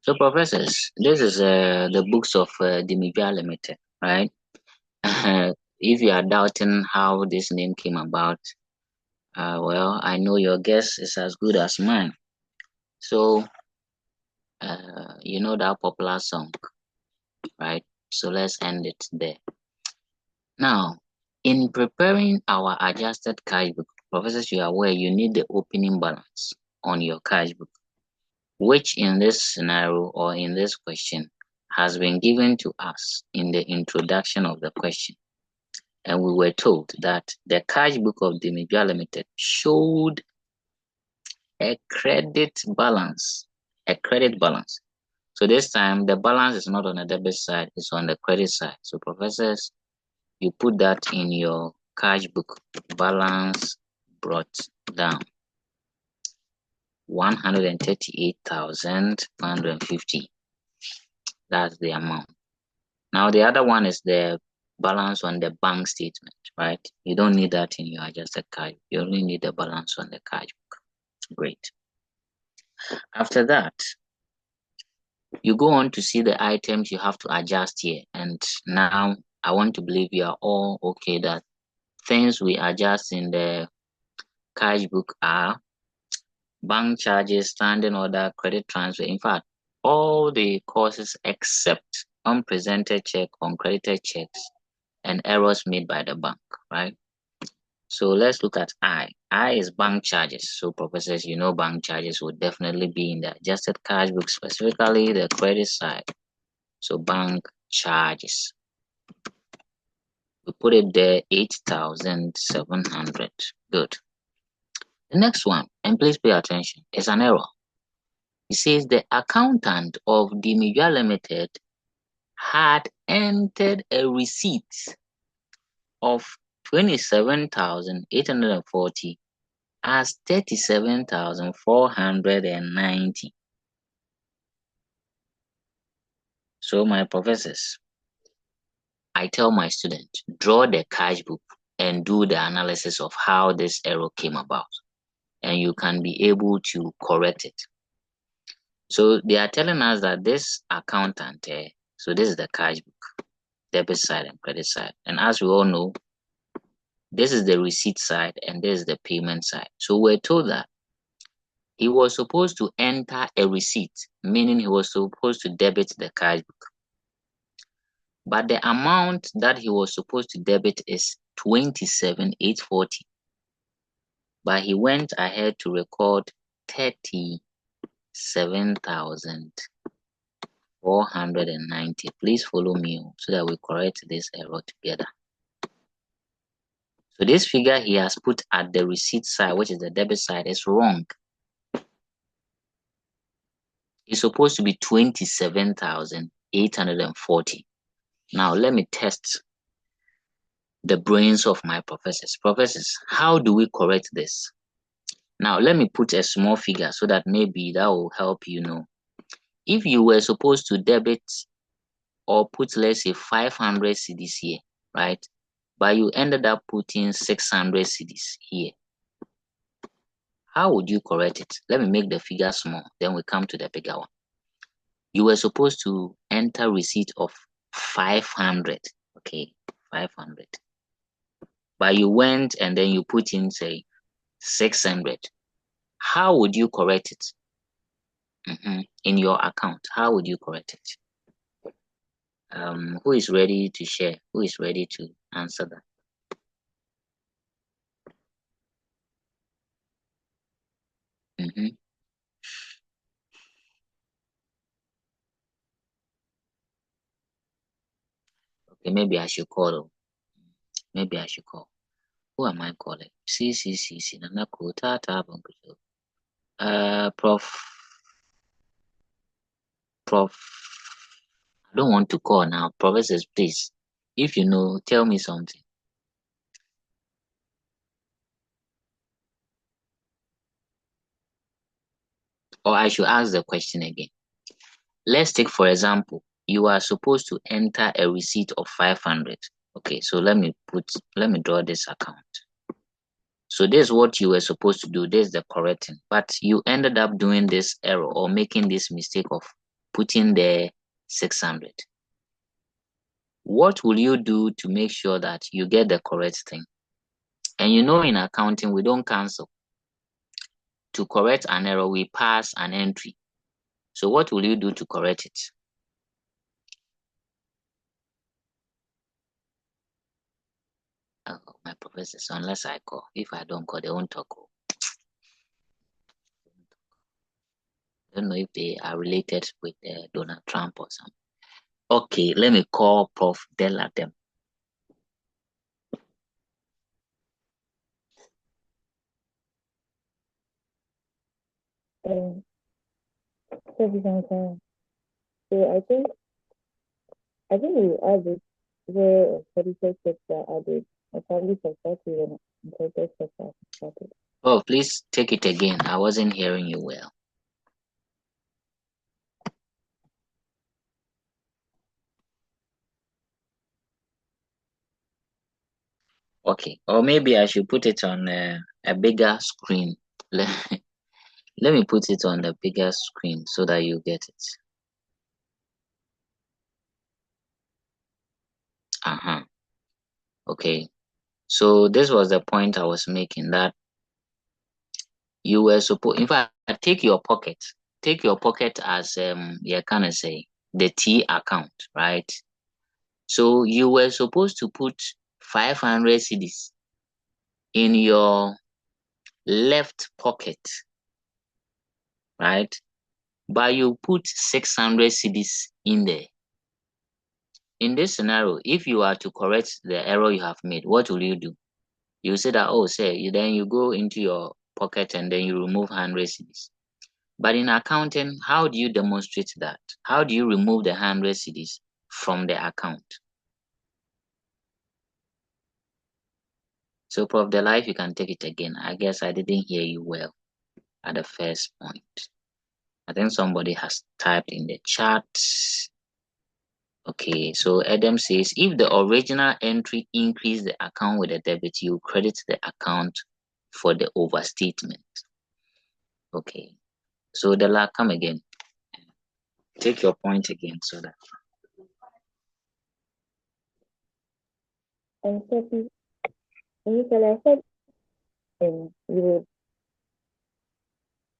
So, professors, this is the books of Dimivia Limited, right? If you are doubting how this name came about, well, I know your guess is as good as mine. So, you know that popular song, right? So let's end it there. Now, in preparing our adjusted cash book, professors, you are aware you need the opening balance on your cash book, which in this scenario or in this question has been given to us in the introduction of the question. And we were told that the cash book of Dimidua Limited showed a credit balance. So this time the balance is not on the debit side, it's on the credit side. So professors, you put that in your cash book. Balance brought down 138,150. That's the amount. Now the other one is the balance on the bank statement, right? You don't need that in your adjusted cash. You only need the balance on the cash book. Great. After that, you go on to see the items you have to adjust here. And now I want to believe you are all okay that things we adjust in the cash book are bank charges, standing order, credit transfer. In fact, all the courses except unpresented check, uncredited checks, and errors made by the bank, right? So let's look at I. I is bank charges. So professors, you know bank charges would definitely be in the adjusted cash book, specifically the credit side. So bank charges. We put it there, 8,700. Good. The next one, and please pay attention, is an error. It says the accountant of Dimidua Limited had entered a receipt of 27,840 as 37,490. So my professors, I tell my students, draw the cash book and do the analysis of how this error came about, and you can be able to correct it. So they are telling us that this accountant, so this is the cash book, debit side and credit side. And as we all know, this is the receipt side and this is the payment side. So we're told that he was supposed to enter a receipt, meaning he was supposed to debit the cash book. But the amount that he was supposed to debit is 27,840. But he went ahead to record 37,490. Please follow me so that we correct this error together. So this figure he has put at the receipt side, which is the debit side, is wrong. It's supposed to be 27,840. Now let me test the brains of my professors. Professors, how do we correct this? Now let me put a small figure so that maybe that will help you know. If you were supposed to debit or put, let's say, 500 cedis here, right? But you ended up putting 600 cedis here. How would you correct it? Let me make the figure small, then we come to the bigger one. You were supposed to enter receipt of 500, okay, 500. But you went and then you put in, say, 600. How would you correct it? In your account, how would you correct it? Who is ready to share? Who is ready to answer that? Okay, maybe I should call. Maybe I should call. Who am I calling? C. Nana Kota Prof. I don't want to call now. Professors, please. If you know, tell me something. Or I should ask the question again. Let's take, for example, you are supposed to enter a receipt of 500. Okay, so let me draw this account. So this is what you were supposed to do. This is the correct thing. But you ended up doing this error or making this mistake of putting the 600. What will you do to make sure that you get the correct thing? And you know, in accounting, we don't cancel. To correct an error, we pass an entry. So what will you do to correct it? Oh, my professors, unless I call. If I don't call, they won't talk. I don't know if they are related with Donald Trump or something. Okay, let me call Prof. Delatem. So I think we added where political sector added a public sector to the private sector started. Oh, please take it again. I wasn't hearing you well. Okay, or maybe I should put it on a bigger screen. Let, let me put it on the bigger screen so that you get it. Okay, so this was the point I was making, that you were supposed, in fact, take your pocket as yeah, kind of say the T account, right? So you were supposed to put 500 cedis in your left pocket, right? But you put 600 cedis in there. In this scenario, if you are to correct the error you have made, what will you do? You say that, oh, say, then you go into your pocket and then you remove 100 cedis. But in accounting, how do you demonstrate that? How do you remove the 100 cedis from the account? So, Prof. Life, you can take it again. I guess I didn't hear you well at the first point. I think somebody has typed in the chat. Okay, so Adam says if the original entry increased the account with a debit, you credit the account for the overstatement. Okay, so Dela, come again. Take your point again so that. And so initially I said you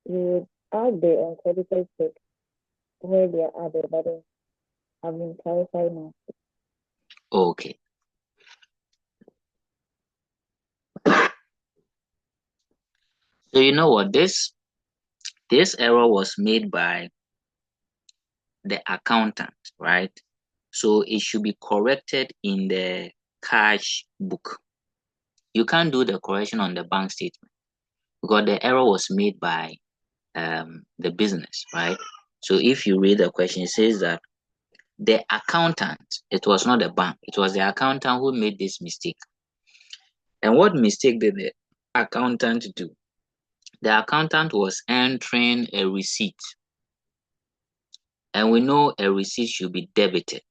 would add the uncredited check where they are added, but then I've been clarified now. Okay. So you know what, this error was made by the accountant, right? So it should be corrected in the cash book. You can't do the correction on the bank statement because the error was made by the business, right? So if you read the question, it says that the accountant, it was not the bank, it was the accountant who made this mistake. And what mistake did the accountant do? The accountant was entering a receipt. And we know a receipt should be debited.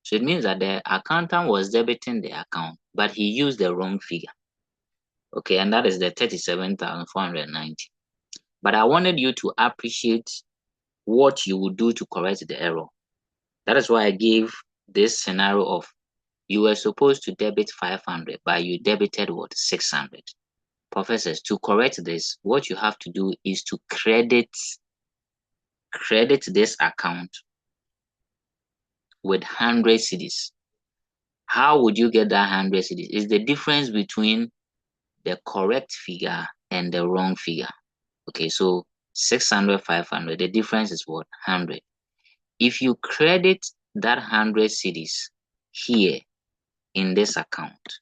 So it means that the accountant was debiting the account, but he used the wrong figure. Okay, and that is the 37,490. But I wanted you to appreciate what you would do to correct the error. That is why I gave this scenario of you were supposed to debit 500, but you debited what? 600. Professors, to correct this, what you have to do is to credit this account with 100 cedis. How would you get that 100 cedis? It's the difference between the correct figure and the wrong figure. Okay, so 600, 500, the difference is what? 100. If you credit that 100 cedis here in this account,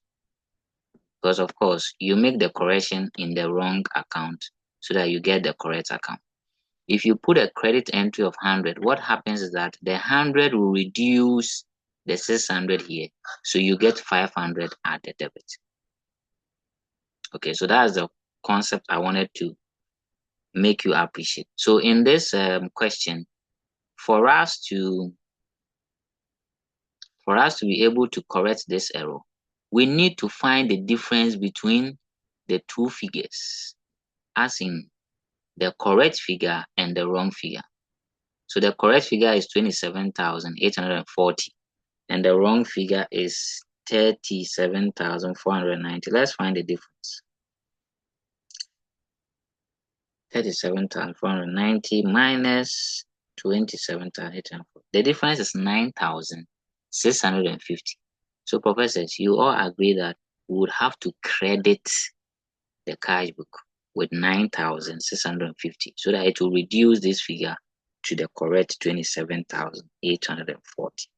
because of course you make the correction in the wrong account so that you get the correct account. If you put a credit entry of 100, what happens is that the 100 will reduce the 600 here, so you get 500 at the debit. Okay, so that's the concept I wanted to make you appreciate. So in this question, for us to be able to correct this error, we need to find the difference between the two figures, as in the correct figure and the wrong figure. So the correct figure is 27,840 and the wrong figure is 37,490. Let's find the difference. 37,490 minus 27,840. The difference is 9,650. So professors, you all agree that we would have to credit the cash book with 9,650 so that it will reduce this figure to the correct 27,840.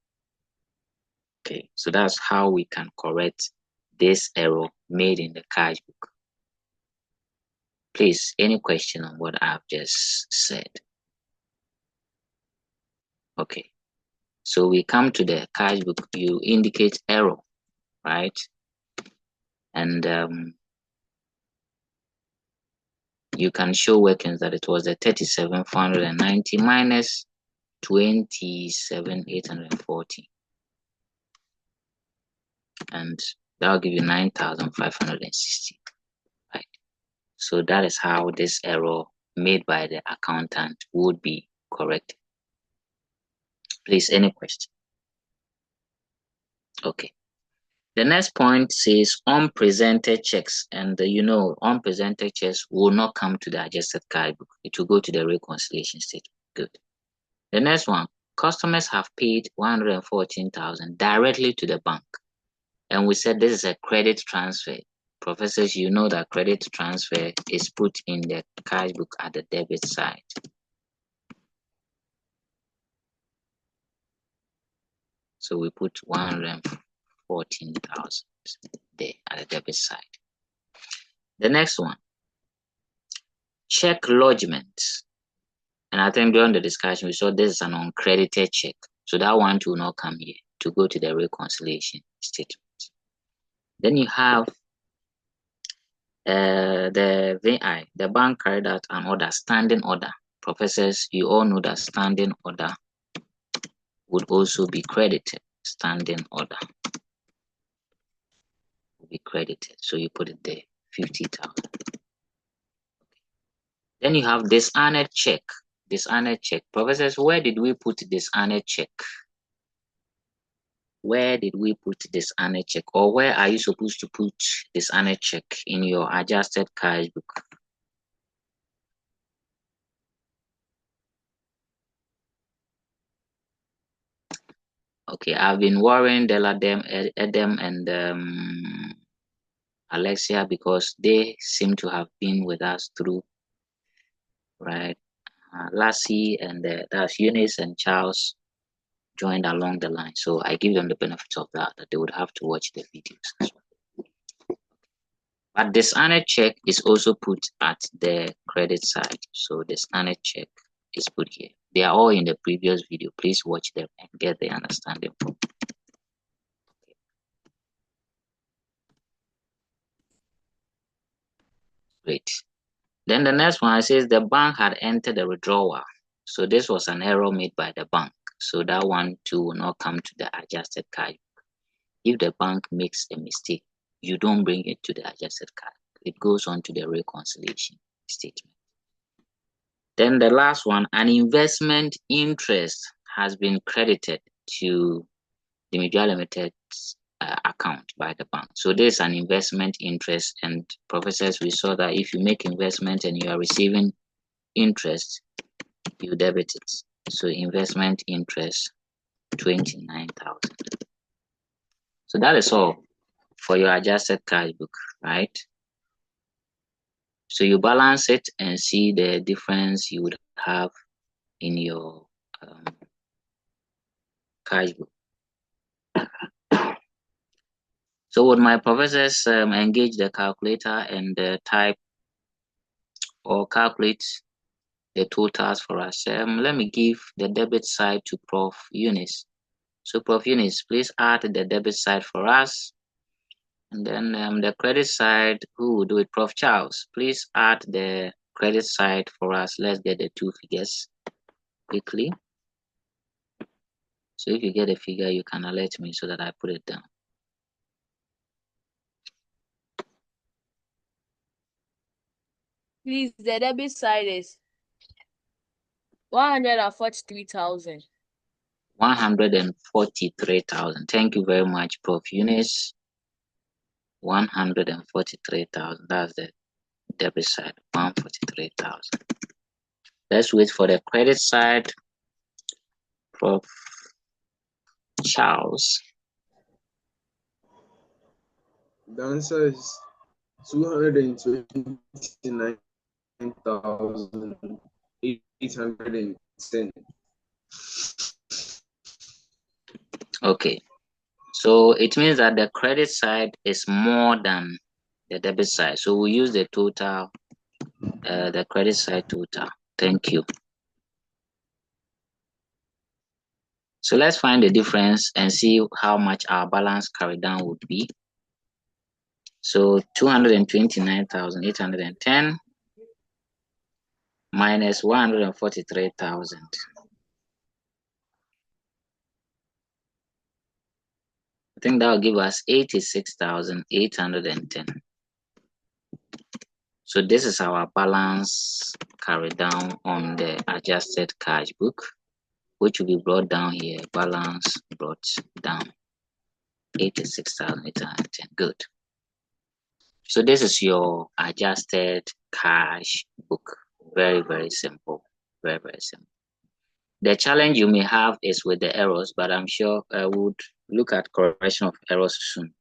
Okay, so that's how we can correct this error made in the cash book. Please, any question on what I've just said? Okay, so we come to the cash book. You indicate error, right? And you can show workings that it was the 37,490 minus 27,840. And that will give you 9,560, right? So that is how this error made by the accountant would be corrected. Please, any question? Okay. The next point says unpresented checks, and unpresented checks will not come to the adjusted cash book. It will go to the reconciliation statement. Good. The next one, customers have paid 114,000 directly to the bank. And we said this is a credit transfer. Professors, you know that credit transfer is put in the cash book at the debit side. So we put 114,000 there at the debit side. The next one, check lodgement. And I think during the discussion, we saw this is an uncredited check. So that one will not come here to go to the reconciliation statement. Then you have the VI, the bank carried out an order, standing order. Professors, you all know that standing order would also be credited. Standing order will be credited. So you put it there, 50,000. Then you have dishonored check. Dishonored check. Professors, where did we put dishonored check? Where did we put dishonored check? Or where are you supposed to put dishonored check in your adjusted cash book? Okay, I've been worrying Edem and Alexia because they seem to have been with us through, right? Lassie and that's Eunice and Charles joined along the line. So I give them the benefit of that they would have to watch the videos as well. But dishonored check is also put at the credit side. So dishonored check is put here. They are all in the previous video. Please watch them and get the understanding. Great. Then the next one says the bank had entered a withdrawal. So this was an error made by the bank. So that one too will not come to the adjusted cash book. If the bank makes a mistake, you don't bring it to the adjusted cash. It goes on to the reconciliation statement. Then the last one, an investment interest has been credited to the Media Limited's account by the bank. So there's an investment interest, and professors, we saw that if you make investment and you are receiving interest, you debit it. So investment interest, 29,000. So that is all for your adjusted cash book, right? So you balance it and see the difference you would have in your cash book. So would my professors engage the calculator and type or calculate the totals for us? Let me give the debit side to Prof. Eunice. So Prof. Eunice, please add the debit side for us. And then the credit side, who will do it? Prof. Charles, please add the credit side for us. Let's get the two figures quickly. So if you get a figure, you can alert me so that I put it down. Please, the debit side is 143,000. 143,000. Thank you very much, Prof. Eunice. 143,000. That's the debit side. 143,000. Let's wait for the credit side. Prof. Charles. The answer is 229,810. Okay. So it means that the credit side is more than the debit side. So we use the total, the credit side total. Thank you. So let's find the difference and see how much our balance carried down would be. So 229,810 minus 143,000. I think that will give us 86,810. So this is our balance carried down on the adjusted cash book, which will be brought down here. Balance brought down 86,810. Good. So this is your adjusted cash book. Very, very simple. Very, very simple. The challenge you may have is with the errors, but I'm sure I would look at correction of errors soon.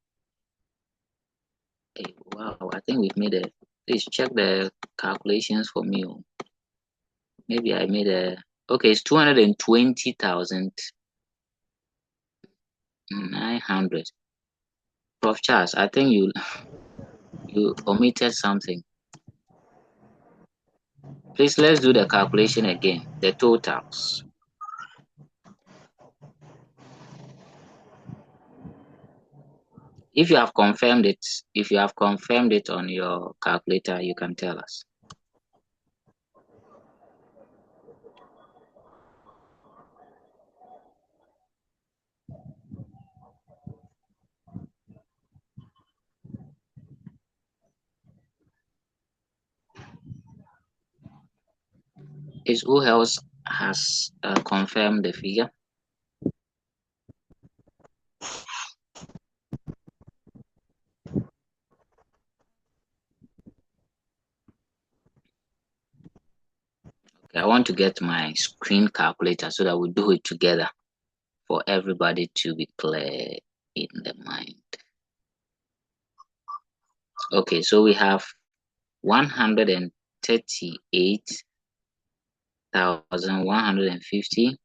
Hey, wow, I think we've made a, please check the calculations for me. Maybe I made a, okay, it's 220,900. Prof. Charles, I think you omitted something. Please, let's do the calculation again, the totals. If you have confirmed it, on your calculator, you can tell us. Is who else has confirmed the figure? Okay, I want to get my screen calculator so that we do it together for everybody to be clear in the mind. Okay, so we have 138,150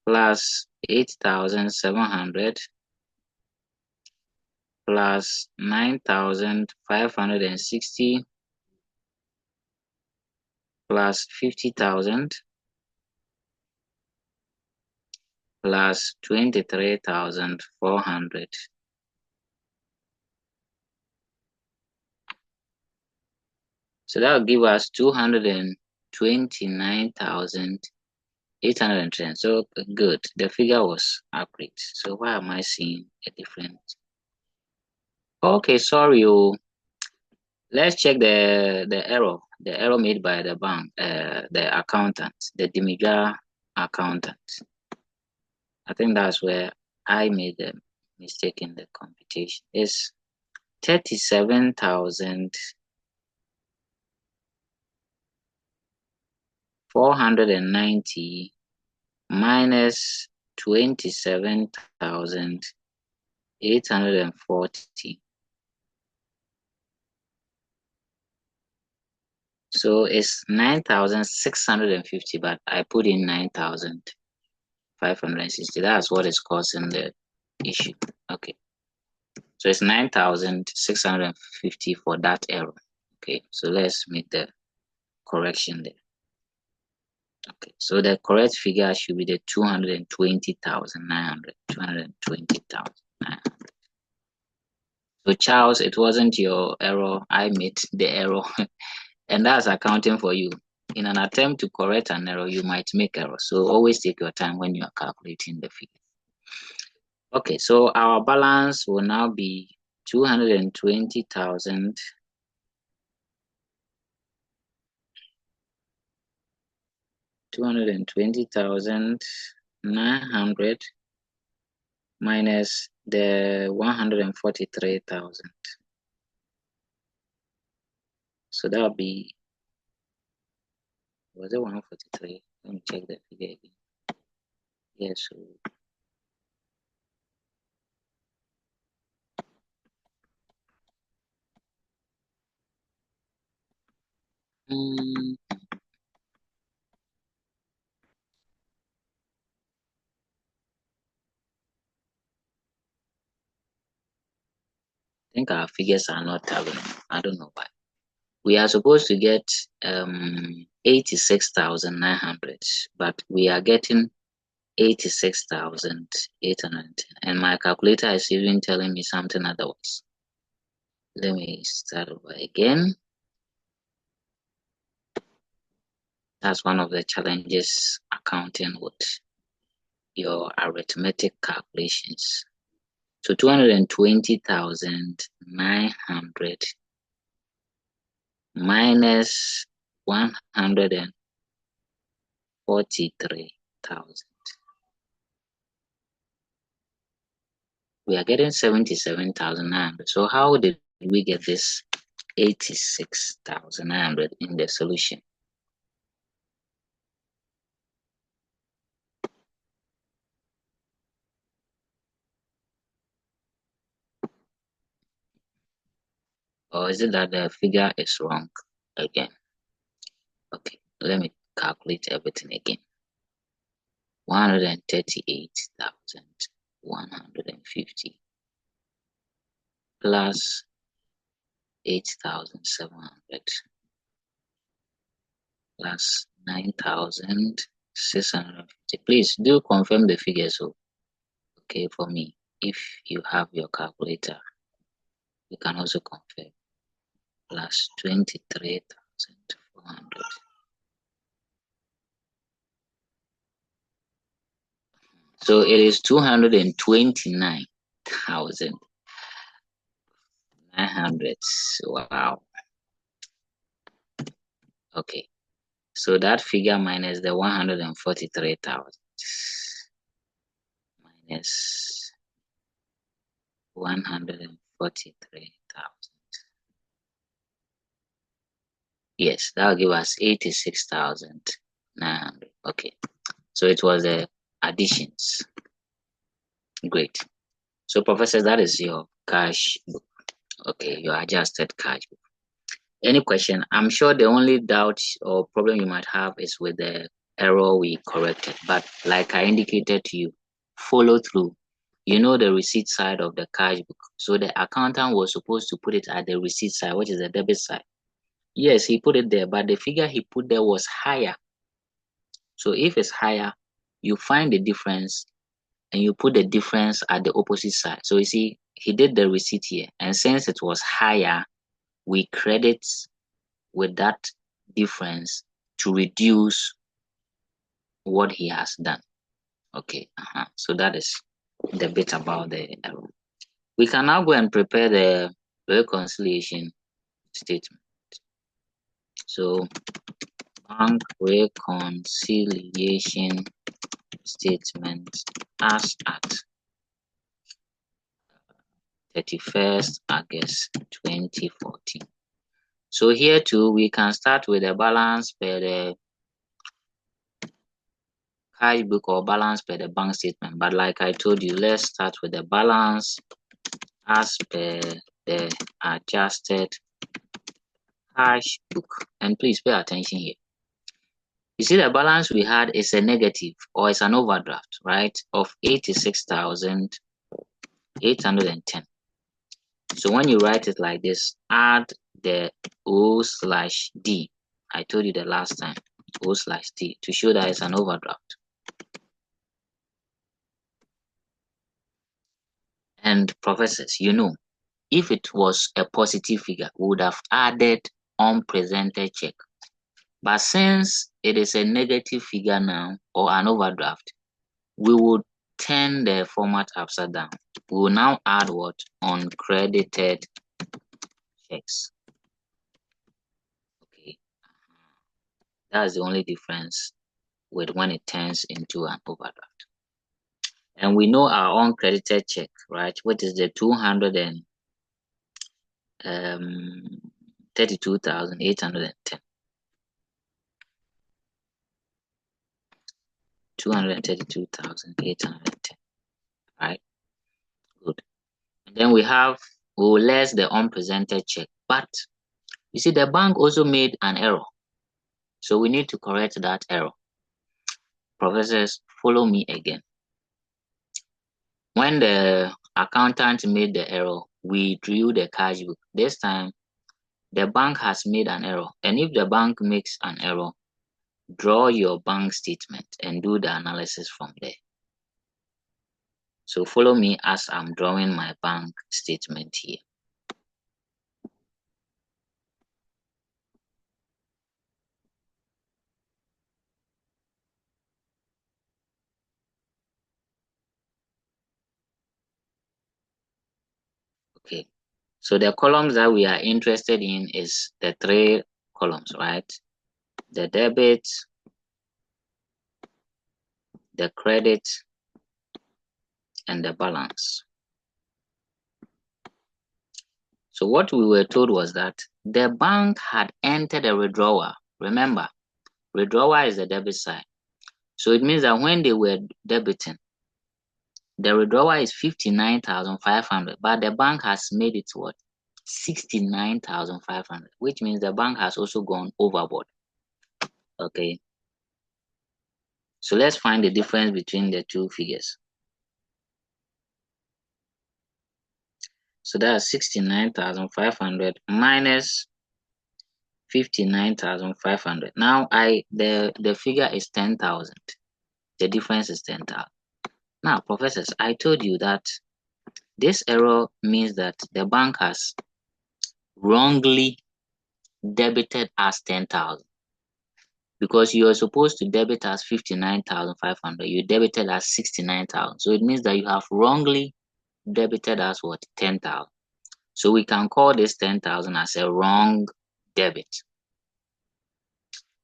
plus 8,700 plus 9,560 plus 50,000 plus 23,400. So that will give us 229,810. So good, the figure was accurate. So why am I seeing a difference? Okay, sorry. Let's check the error made by the bank, the accountant, the Dimija accountant. I think that's where I made the mistake in the computation. It's 37,490 minus 27,840. So it's 9,650, but I put in 9,560. That's what is causing the issue. Okay. So it's 9,650 for that error. Okay. So let's make the correction there. Okay. So the correct figure should be the 220,900. 220,900. So Charles, it wasn't your error. I made the error. And that's accounting for you. In an attempt to correct an error, you might make errors. So always take your time when you are calculating the figure. Okay, so our balance will now be 220,000 . 220,900 minus the 143,000. So that'll be, was it 143? Let me check the figure again. Yes. So I think our figures are not tallying. I don't know why. We are supposed to get 86,900, but we are getting 86,810, and my calculator is even telling me something otherwise. Let me start over again. That's one of the challenges accounting with your arithmetic calculations. So 220,900 minus 143,000. We are getting 77,900. So how did we get this 86,900 in the solution? Or is it that the figure is wrong again? Okay, let me calculate everything again. 138,150 plus 8,700 plus 9,650. Please do confirm the figures, okay, for me. If you have your calculator, you can also confirm. Plus 23,400. So it is 229,900. Wow. Okay. So that figure minus the 143,000 minus 143,000. Yes, that'll give us 86,900. Okay. So it was the additions. Great. So professor, that is your cash book. Okay, your adjusted cash book. Any question? I'm sure the only doubt or problem you might have is with the error we corrected. But like I indicated to you, follow through. You know the receipt side of the cash book. So the accountant was supposed to put it at the receipt side, which is the debit side. Yes, he put it there, but the figure he put there was higher. So if it's higher, you find the difference and you put the difference at the opposite side. So you see, he did the receipt here. And since it was higher, we credit with that difference to reduce what he has done. Okay, so that is the bit about the error. We can now go and prepare the reconciliation statement. So bank reconciliation statement as at 31st August 2014. So here too, we can start with the balance per the cash book or balance per the bank statement. But like I told you, let's start with the balance as per the adjusted cash book. And please pay attention here. You see the balance we had is a negative or it's an overdraft, right, of 86,810. So when you write it like this, add the O/D. I told you the last time, O/D, to show that it's an overdraft. And professors, you know, if it was a positive figure, we would have added unpresented check. But since it is a negative figure now, or an overdraft, we would turn the format upside down. We will now add what? Uncredited checks. Okay. That's the only difference with when it turns into an overdraft. And we know our uncredited check, right, which is the 232,810. 232,810, right? Good. And then we will less the unpresented check. But you see, the bank also made an error. So we need to correct that error. Professors, follow me again. When the accountant made the error, we drew the cash book. This time, the bank has made an error. And if the bank makes an error, draw your bank statement and do the analysis from there. So follow me as I'm drawing my bank statement here. Okay. So the columns that we are interested in is the 3 columns, right? The debit, the credit, and the balance. So what we were told was that the bank had entered a withdrawal. Remember, withdrawal is the debit side. So it means that when they were debiting, the withdrawal is 59,500, but the bank has made it what? 69,500, which means the bank has also gone overboard. Okay. So let's find the difference between the two figures. So that's 69,500 minus 59,500. Now the figure is 10,000. The difference is 10,000. Now, professors, I told you that this error means that the bank has wrongly debited us 10,000. Because you are supposed to debit us 59,500. You debited us 69,000. So it means that you have wrongly debited us what? 10,000. So we can call this 10,000 as a wrong debit.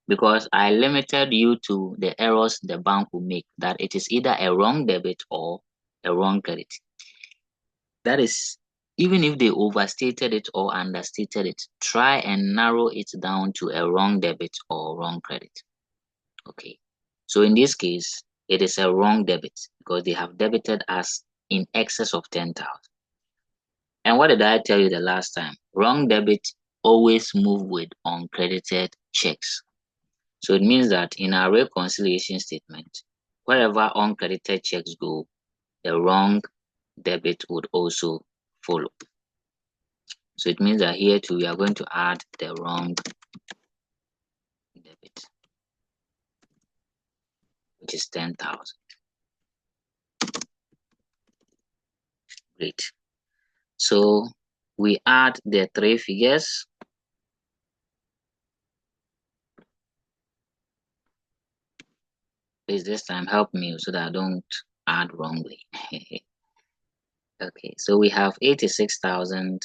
Because I limited you to the errors the bank will make, that it is either a wrong debit or a wrong credit. That is, even if they overstated it or understated it, try and narrow it down to a wrong debit or wrong credit. Okay. So in this case, it is a wrong debit because they have debited us in excess of 10,000. And what did I tell you the last time? Wrong debit always move with uncredited checks. So it means that in our reconciliation statement, wherever uncredited checks go, the wrong debit would also follow. So it means that here too, we are going to add the wrong debit, which is 10,000. Great. So we add the 3 figures. Please this time help me so that I don't add wrongly. Okay, so we have 86,000.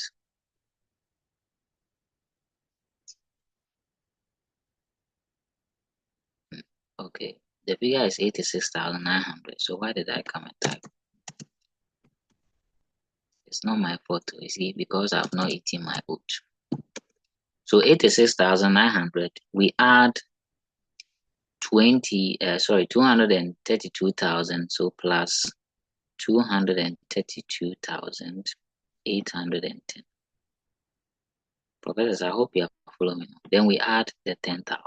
Okay, the figure is 86,900. So why did I come and type? It's not my fault, you see, because I've not eaten my oat. So 86,900, we add 232,000, so plus 232,810. Professors, I hope you are following. Then we add the 10,000.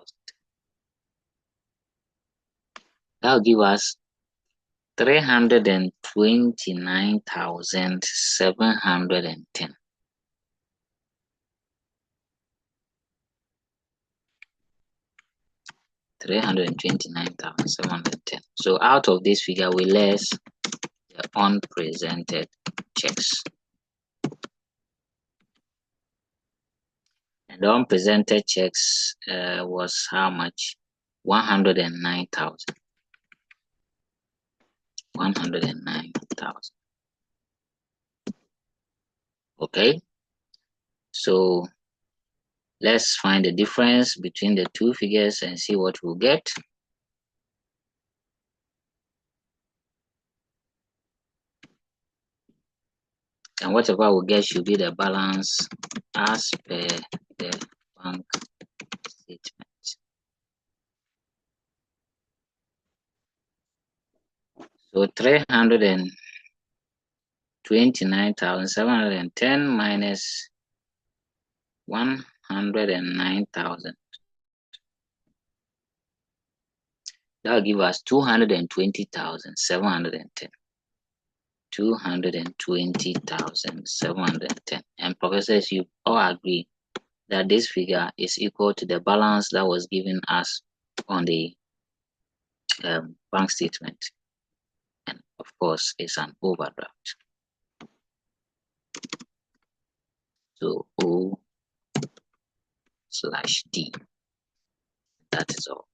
That'll give us 329,710. 329,710. So out of this figure, we less the unpresented checks. And the unpresented checks was how much? 109,000. 109,000. Okay. So let's find the difference between the two figures and see what we'll get. And whatever we get should be the balance as per the bank statement. So 329,710 minus 109,000. That will give us 220,710. 220,710. And professors, you all agree that this figure is equal to the balance that was given us on the bank statement. And of course, it's an overdraft. So O/D. That is all.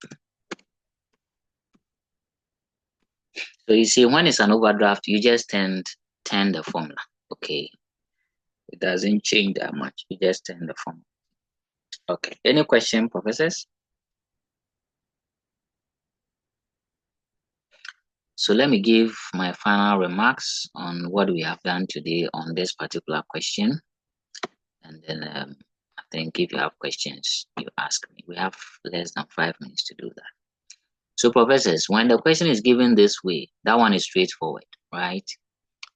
So you see, when it's an overdraft, you just turn the formula. Okay. It doesn't change that much. You just turn the formula. Okay. Any question, professors? So let me give my final remarks on what we have done today on this particular question. And then I think if you have questions, you ask me. We have less than 5 minutes to do that. So professors, when the question is given this way, that one is straightforward, right?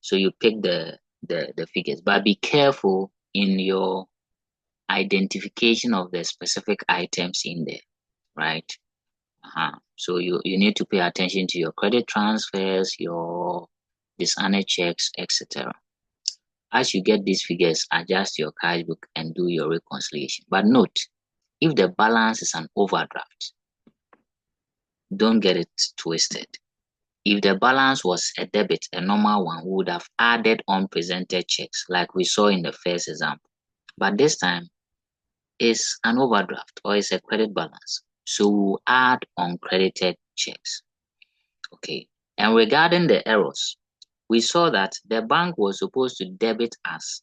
So you pick the figures, but be careful in your identification of the specific items in there, right? So you need to pay attention to your credit transfers, your dishonored checks, etc. As you get these figures, adjust your cash book and do your reconciliation. But note, if the balance is an overdraft, don't get it twisted. If the balance was a debit, a normal one, we would have added unpresented checks like we saw in the first example. But this time, it's an overdraft or it's a credit balance. So we'll add uncredited checks. Okay. And regarding the errors, we saw that the bank was supposed to debit us.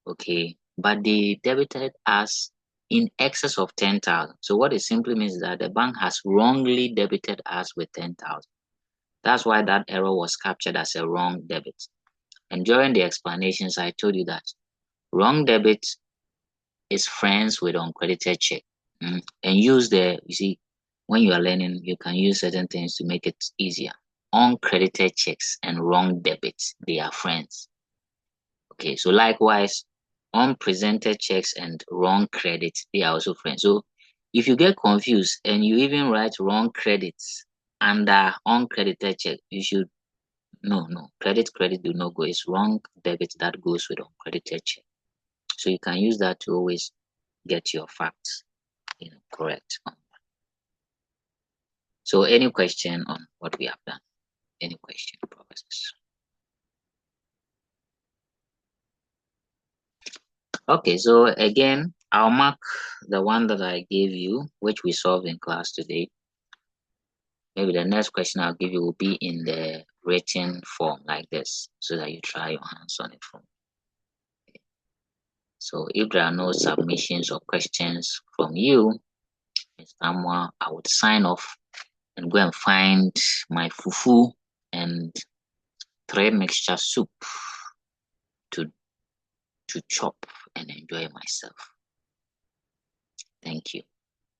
Okay. But they debited us in excess of 10,000. So what it simply means is that the bank has wrongly debited us with 10,000. That's why that error was captured as a wrong debit. And during the explanations, I told you that wrong debit is friends with uncredited check. And use you see, when you are learning, you can use certain things to make it easier. Uncredited checks and wrong debits, they are friends. Okay, so likewise, unpresented checks and wrong credits, they are also friends. So if you get confused and you even write wrong credits under uncredited check, you should no, credit do not go. It's wrong debit that goes with uncredited check. So you can use that to always get your facts correct. So any question on what we have done? Any question, professors? Okay, so again, I'll mark the one that I gave you, which we solved in class today. Maybe the next question I'll give you will be in the written form like this, so that you try your hands on it from. So if there are no submissions or questions from you, Mr. Amwa, I would sign off and go and find my fufu and 3 mixture soup to chop and enjoy myself. Thank you.